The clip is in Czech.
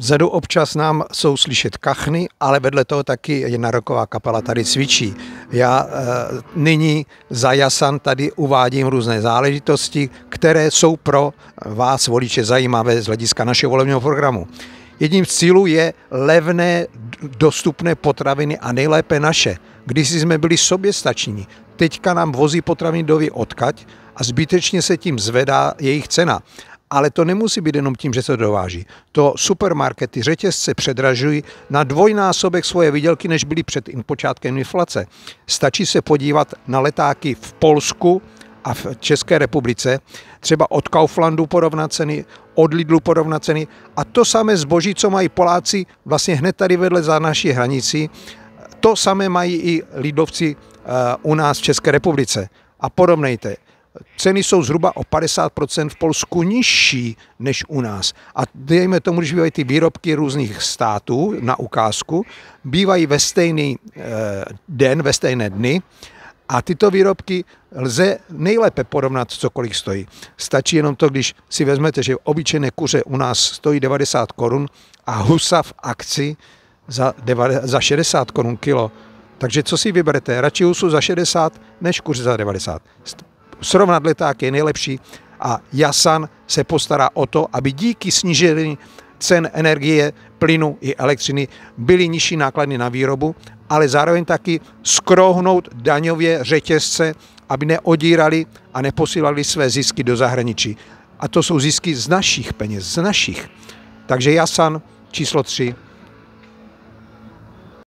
Vzadu občas nám jsou slyšet kachny, ale vedle toho taky jedna rocková kapela tady cvičí. Já nyní za Jasan tady uvádím různé záležitosti, které jsou pro vás, voliče, zajímavé z hlediska našeho volebního programu. Jedním z cílů je levné, dostupné potraviny a nejlépe naše. Když jsme byli soběstační, teďka nám vozí potraviny doví odkaď a zbytečně se tím zvedá jejich cena. Ale to nemusí být jenom tím, že se dováží. To supermarkety, řetězce předražují na dvojnásobek svoje výdělky, než byly před počátkem inflace. Stačí se podívat na letáky v Polsku a v České republice, třeba od Kauflandu porovnat ceny, od Lidlu porovnat ceny a to samé zboží, co mají Poláci vlastně hned tady vedle za naší hranicí, to samé mají i Lidlovci u nás v České republice. A porovnejte. Ceny jsou zhruba o 50% v Polsku nižší než u nás. A dejme tomu, když bývají ty výrobky různých států na ukázku, bývají ve stejný den, ve stejné dny a tyto výrobky lze nejlépe porovnat, co kolik stojí. Stačí jenom to, když si vezmete, že obyčejné kuře u nás stojí 90 korun a husa v akci za 60 korun kilo. Takže co si vyberete? Radši husu za 60 než kuře za 90. Srovnat leták je nejlepší a Jasan se postará o to, aby díky snížení cen energie, plynu i elektřiny byly nižší náklady na výrobu, ale zároveň taky skrouhnout daňově řetězce, aby neodírali a neposílali své zisky do zahraničí. A to jsou zisky z našich peněz, z našich. Takže Jasan číslo 3.